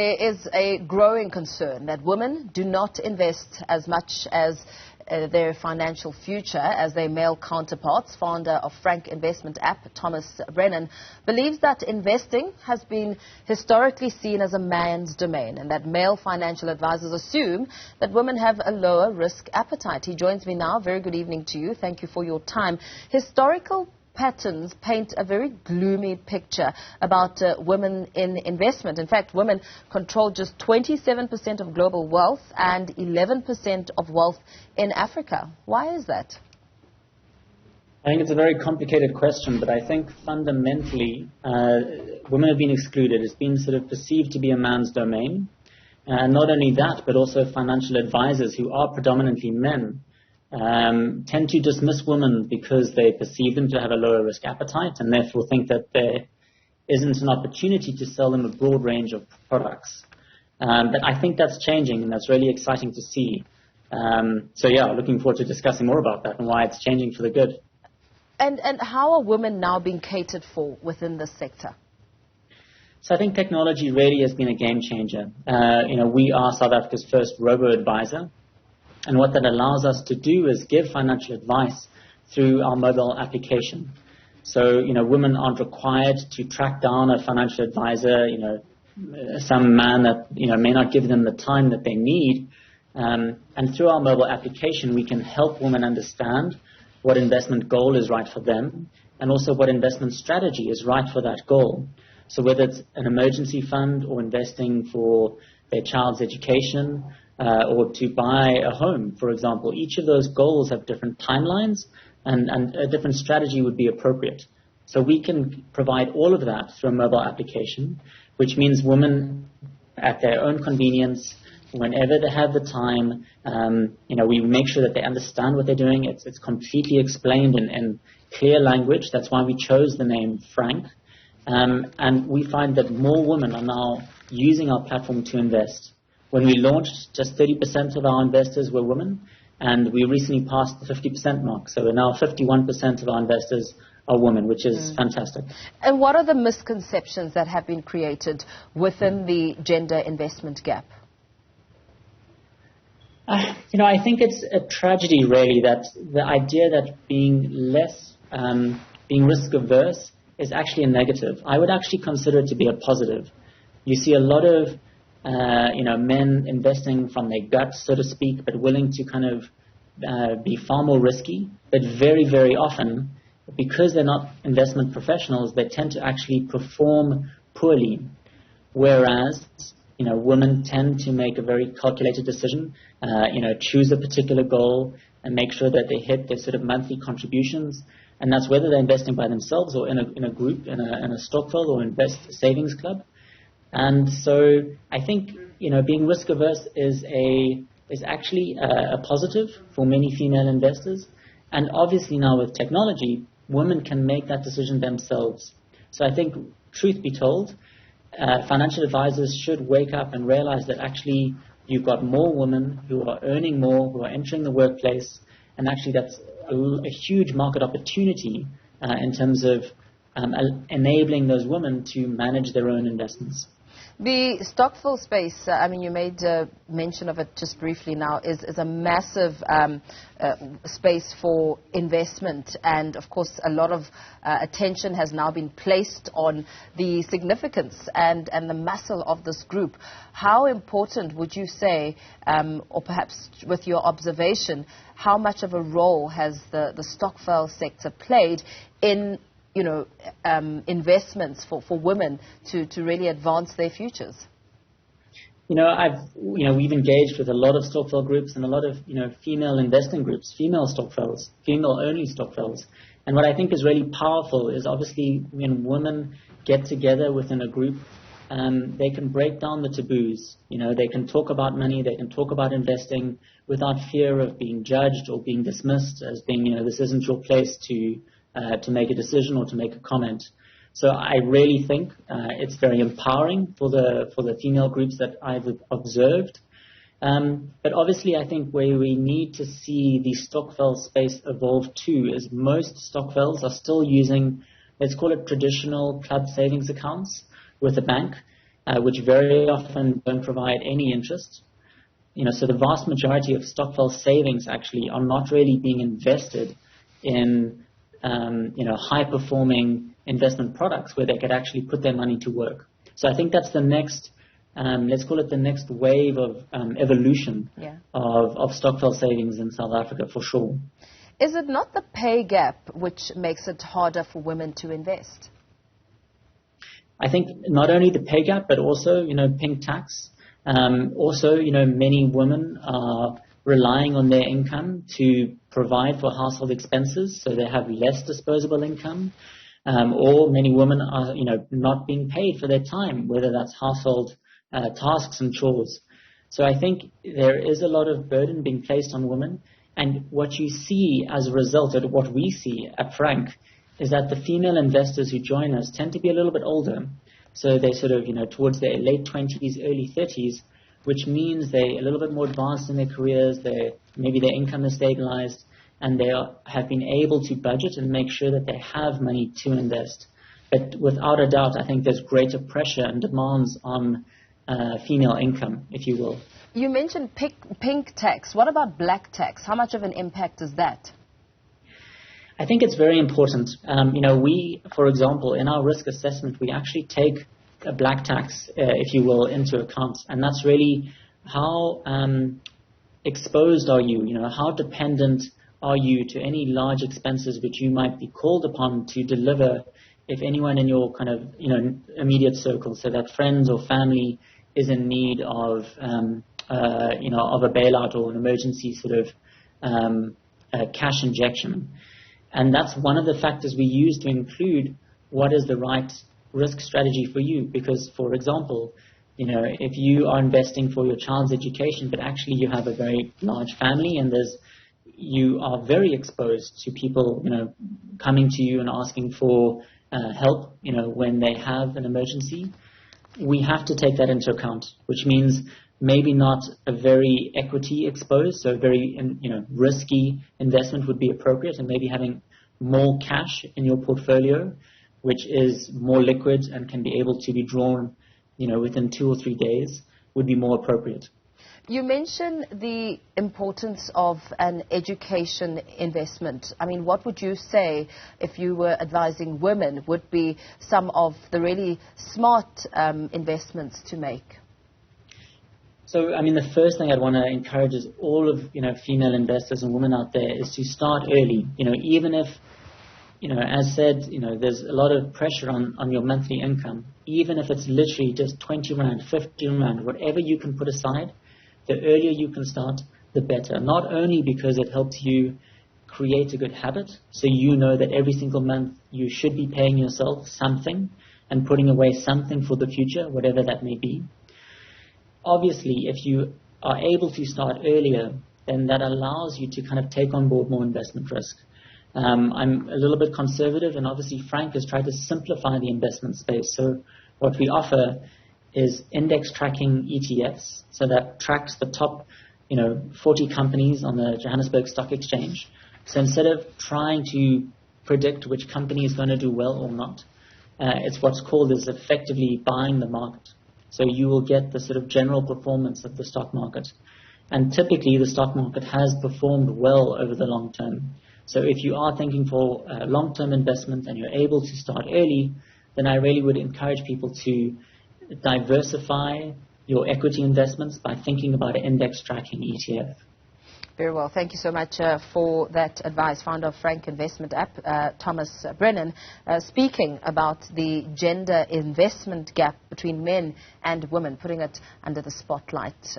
There is a growing concern that women do not invest as much as their financial future as their male counterparts. Founder of Franc investment app, Thomas Brennan, believes that investing has been historically seen as a man's domain and that male financial advisors assume that women have a lower risk appetite. He joins me now. Very good evening to you. Thank you for your time. Historical patterns paint a very gloomy picture about women in investment. In fact, women control just 27% of global wealth and 11% of wealth in Africa. Why is that? I think it's a very complicated question, but I think fundamentally women have been excluded. It's been sort of perceived to be a man's domain. Not only that, but also financial advisors who are predominantly men tend to dismiss women because they perceive them to have a lower risk appetite and therefore think that there isn't an opportunity to sell them a broad range of products. But I think that's changing, and that's really exciting to see. So yeah, looking forward to discussing more about that and why it's changing for the good. And how are women now being catered for within this sector? So I think technology really has been a game changer. We are South Africa's first robo-advisor. And what that allows us to do is give financial advice through our mobile application. So, women aren't required to track down a financial advisor, some man that, may not give them the time that they need. And through our mobile application, we can help women understand what investment goal is right for them and also what investment strategy is right for that goal. So whether it's an emergency fund or investing for their child's education, or to buy a home, for example. Each of those goals have different timelines and a different strategy would be appropriate. So we can provide all of that through a mobile application, which means women at their own convenience, whenever they have the time, we make sure that they understand what they're doing. It's completely explained in clear language. That's why we chose the name Franc. And we find that more women are now using our platform to invest. When we launched, just 30% of our investors were women, and we recently passed the 50% mark. So we're now 51% of our investors are women, which is fantastic. And what are the misconceptions that have been created within the gender investment gap? I think it's a tragedy, really, that the idea that being risk averse is actually a negative. I would actually consider it to be a positive. You see a lot of men investing from their guts, so to speak, but willing to kind of be far more risky. But very, very often, because they're not investment professionals, they tend to actually perform poorly. Whereas, women tend to make a very calculated decision, choose a particular goal and make sure that they hit their sort of monthly contributions. And that's whether they're investing by themselves or in a group, in a stockpile or invest savings club. And so I think, being risk averse is actually a positive for many female investors. And obviously now with technology, women can make that decision themselves. So I think, truth be told, financial advisors should wake up and realize that actually you've got more women who are earning more, who are entering the workplace. And actually that's a huge market opportunity in terms of enabling those women to manage their own investments. The stockpile space, you made mention of it just briefly now, is a massive space for investment. And, of course, a lot of attention has now been placed on the significance and the muscle of this group. How important would you say, or perhaps with your observation, how much of a role has the stockpile sector played in investments for women to really advance their futures? We've engaged with a lot of stockpile groups and a lot of, female investing groups, female stockpiles, female-only stockpiles. And what I think is really powerful is obviously when women get together within a group, they can break down the taboos. They can talk about money, they can talk about investing without fear of being judged or being dismissed as being, this isn't your place to make a decision or to make a comment. So I really think it's very empowering for the female groups that I've observed. But obviously I think where we need to see the stockpile space evolve too is most stockpiles are still using, let's call it traditional club savings accounts with a bank. which very often don't provide any interest. So the vast majority of stockpile savings actually are not really being invested in, high-performing investment products where they could actually put their money to work. So I think that's the next, let's call it the next wave of evolution of stockpile savings in South Africa, for sure. Is it not the pay gap which makes it harder for women to invest? I think not only the pay gap, but also, pink tax. Also, many women are relying on their income to provide for household expenses, so they have less disposable income. Or many women are, not being paid for their time, whether that's household tasks and chores. So I think there is a lot of burden being placed on women. And what you see as a result, or what we see at Franc, is that the female investors who join us tend to be a little bit older. So they're sort of, towards their late 20s, early 30s, which means they're a little bit more advanced in their careers. Maybe their income is stabilized, and they have been able to budget and make sure that they have money to invest. But without a doubt, I think there's greater pressure and demands on female income, if you will. You mentioned pink tax. What about black tax? How much of an impact is that? I think it's very important. We, for example, in our risk assessment, we actually take a black tax, if you will, into account. And that's really how exposed are you? How dependent are you to any large expenses which you might be called upon to deliver if anyone in your kind of, immediate circle, so that friends or family is in need of, of a bailout or an emergency sort of cash injection. And that's one of the factors we use to include what is the right risk strategy for you. Because, for example, if you are investing for your child's education, but actually you have a very large family and you are very exposed to people, coming to you and asking for help, when they have an emergency, we have to take that into account, which means maybe not a very equity exposed, so a very risky investment would be appropriate, and maybe having more cash in your portfolio, which is more liquid and can be able to be drawn within 2 or 3 days, would be more appropriate. You mentioned the importance of an education investment. I mean, what would you say, if you were advising women, would be some of the really smart investments to make? So, the first thing I'd want to encourage is all of, female investors and women out there is to start early. Even if, as said, there's a lot of pressure on your monthly income, even if it's literally just 20 Rand, 15 Rand, whatever you can put aside, the earlier you can start, the better. Not only because it helps you create a good habit, so you know that every single month you should be paying yourself something and putting away something for the future, whatever that may be. Obviously, if you are able to start earlier, then that allows you to kind of take on board more investment risk. I'm a little bit conservative, and obviously Franc has tried to simplify the investment space. So what we offer is index tracking ETFs, so that tracks the top 40 companies on the Johannesburg Stock Exchange. So instead of trying to predict which company is going to do well or not, it's what's called is effectively buying the market. So you will get the sort of general performance of the stock market. And typically the stock market has performed well over the long term. So if you are thinking for long-term investment and you're able to start early, then I really would encourage people to diversify your equity investments by thinking about an index tracking ETF. Very well. Thank you so much for that advice. Founder of Franc Investment App, Thomas Brennan, speaking about the gender investment gap between men and women, putting it under the spotlight.